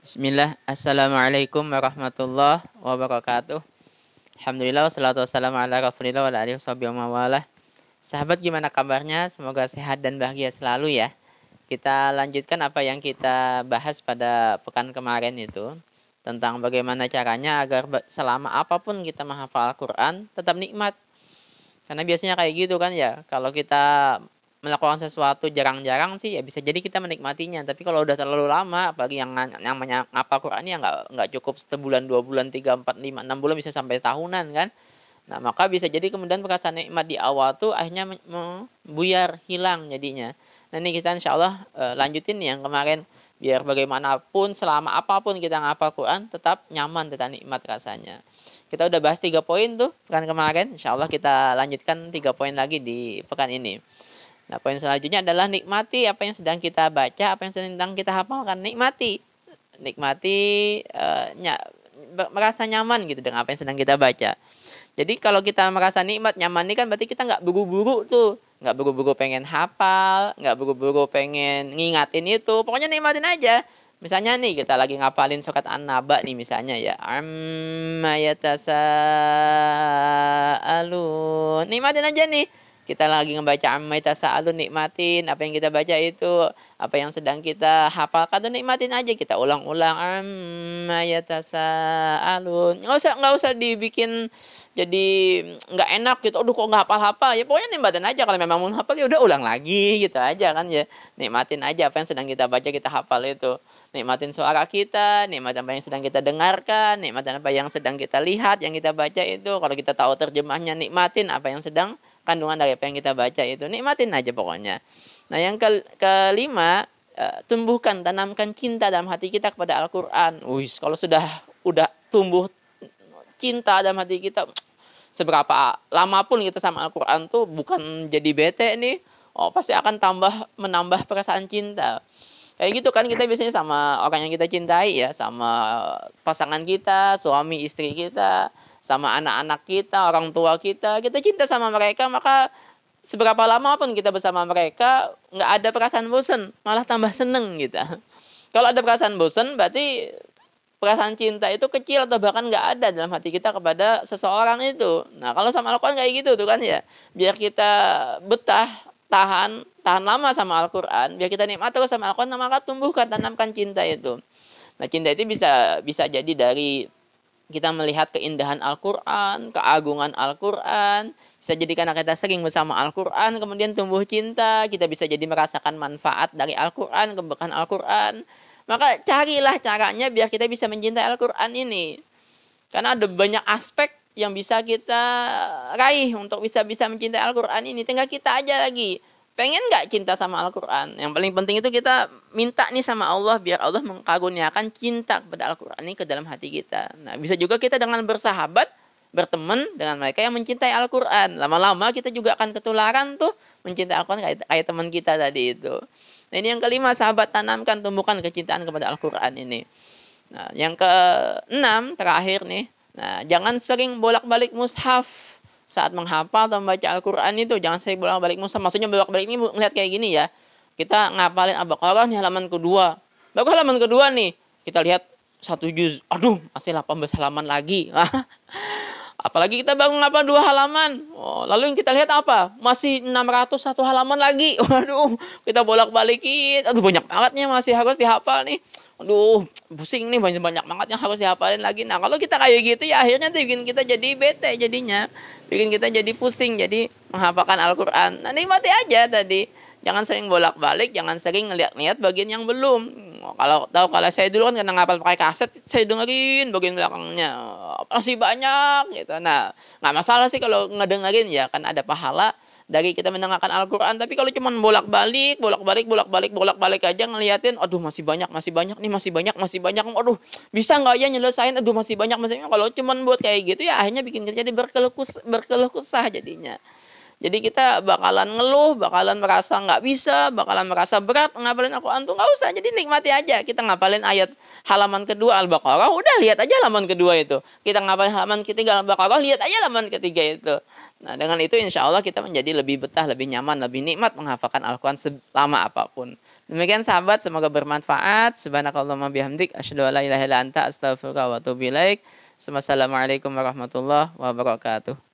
Bismillah, Assalamualaikum warahmatullahi wabarakatuh. Alhamdulillah, wassalatu wassalamu ala rasulillah wa ala alihi washabihi wa mawalah. Sahabat, gimana kabarnya? Semoga sehat dan bahagia selalu ya. Kita lanjutkan apa yang kita bahas pada pekan kemarin itu, tentang bagaimana caranya agar selama apapun kita menghafal Al-Quran tetap nikmat. Karena biasanya kayak gitu kan ya, kalau kita melakukan sesuatu jarang-jarang sih ya bisa jadi kita menikmatinya, tapi kalau udah terlalu lama, apalagi yang ngapal Quran ya nggak cukup sebulan, 2 bulan, 3, 4, 5, 6 bulan, bisa sampai tahunan kan. Nah, maka bisa jadi kemudian perasaan nikmat di awal tuh akhirnya buyar, hilang jadinya. Nah, ini kita insya Allah lanjutin yang kemarin, biar bagaimanapun selama apapun kita ngapal Quran tetap nyaman, tetap nikmat rasanya. Kita udah bahas 3 poin tuh pekan kemarin, insya Allah kita lanjutkan 3 poin lagi di pekan ini. Nah, poin selanjutnya adalah nikmati apa yang sedang kita baca, apa yang sedang kita hafalkan. Nikmati. Nikmati, merasa nyaman gitu dengan apa yang sedang kita baca. Jadi kalau kita merasa nikmat, nyaman ini kan berarti kita nggak buru-buru tuh. Nggak buru-buru pengen hafal, nggak buru-buru pengen ngingatin itu. Pokoknya nikmatin aja. Misalnya nih, kita lagi ngapalin surat An-Naba nih misalnya ya. Amma yatasaalun. Nikmatin aja nih. Kita lagi ngebaca amma yatasaalun, nikmatin apa yang kita baca itu, apa yang sedang kita hafalkan tuh nikmatin aja. Kita ulang-ulang amma yatasaalun. Nggak usah dibikin jadi nggak enak gitu. Aduh, kok nggak hafal-hafal ya. Pokoknya nikmatin aja. Kalau memang mau hafal ya udah ulang lagi gitu aja kan ya. Nikmatin aja apa yang sedang kita baca, kita hafal itu. Nikmatin suara kita, nikmatin apa yang sedang kita dengarkan, nikmatin apa yang sedang kita lihat, yang kita baca itu. Kalau kita tahu terjemahnya, nikmatin apa yang sedang kandungan dari apa yang kita baca itu. Nikmatin aja pokoknya. Nah, yang kelima, tumbuhkan, tanamkan cinta dalam hati kita kepada Al-Quran. Kalau udah tumbuh cinta dalam hati kita, seberapa lama pun kita sama Al-Quran tuh bukan jadi bete nih. Pasti akan menambah perasaan cinta. Kayak gitu kan kita biasanya sama orang yang kita cintai ya, sama pasangan kita, suami istri kita, sama anak-anak kita, orang tua kita cinta sama mereka, maka seberapa lama pun kita bersama mereka, nggak ada perasaan bosan, malah tambah seneng gitu. Kalau ada perasaan bosan, berarti perasaan cinta itu kecil atau bahkan nggak ada dalam hati kita kepada seseorang itu. Nah, kalau sama Al-Quran kayak gitu tuh kan ya, biar kita betah, tahan lama sama Al-Quran, biar kita nikmat terus sama Al-Quran, maka tumbuhkan, tanamkan cinta itu. Nah, cinta itu bisa jadi dari kita melihat keindahan Al-Quran, keagungan Al-Quran, bisa jadi karena kita sering bersama Al-Quran, kemudian tumbuh cinta, kita bisa jadi merasakan manfaat dari Al-Quran, keberkahan Al-Quran. Maka carilah caranya biar kita bisa mencintai Al-Quran ini. Karena ada banyak aspek yang bisa kita raih untuk bisa mencintai Al-Quran ini. Tinggal kita aja lagi. Pengen nggak cinta sama Al-Quran? Yang paling penting itu kita minta nih sama Allah, biar Allah mengkaruniakan cinta kepada Al-Quran ini ke dalam hati kita. Nah, bisa juga kita dengan bersahabat, berteman dengan mereka yang mencintai Al-Quran. Lama-lama kita juga akan ketularan tuh mencintai Al-Quran kayak teman kita tadi itu. Nah, ini yang kelima, sahabat, tanamkan, tumbuhkan kecintaan kepada Al-Quran ini. Nah, yang keenam, terakhir nih. Nah, jangan sering bolak-balik mushaf saat menghafal atau membaca Al-Quran itu. Jangan sering bolak-balik mushaf. Maksudnya bolak-balik ini melihat kayak gini ya. Kita ngapalin Al-Baqarah nih halaman kedua. Baru halaman kedua nih. Kita lihat 1 juz. Aduh, masih 18 halaman lagi. Apalagi kita baru ngapal 2 halaman. Lalu yang kita lihat apa? Masih 601 halaman lagi. Waduh, kita bolak-balikin. Aduh, banyak banget nih masih harus dihafal nih. Aduh, pusing nih, banyak banget yang harus dihafalin lagi. Nah, kalau kita kayak gitu ya akhirnya bikin kita jadi bete jadinya. Bikin kita jadi pusing, jadi menghafalkan Al-Quran. Nah, nikmati aja tadi. Jangan sering bolak-balik, jangan sering ngeliat-ngeliat bagian yang belum. Kalau saya dulu kan kena ngapal pakai kaset, saya dengerin bagian belakangnya. Masih banyak gitu. Nah, nggak masalah sih kalau ngedengerin ya, kan ada pahala dari kita mendengarkan Al-Quran. Tapi kalau cuma bolak-balik aja ngeliatin, aduh masih banyak nih, masih banyak. Aduh, bisa nggak ya nyelesain? Aduh masih banyak. Kalau cuma buat kayak gitu ya akhirnya bikin kita jadi berkeluh kesah jadinya. Jadi kita bakalan ngeluh, bakalan merasa nggak bisa, bakalan merasa berat ngapalin Al-Quran tuh. Nggak usah, jadi nikmati aja. Kita ngapalin ayat halaman kedua Al-Baqarah, udah lihat aja halaman kedua itu. Kita ngapalin halaman ketiga Al-Baqarah, lihat aja halaman ketiga itu. Nah, dengan itu insya Allah kita menjadi lebih betah, lebih nyaman, lebih nikmat menghafalkan Al-Quran selama apapun. Demikian sahabat, semoga bermanfaat. Subhanakallahumma bihamdik, asyhadu an la ilaha illa anta, astaghfiruka wa atubu ilaik. Wassalamualaikum warahmatullahi wabarakatuh.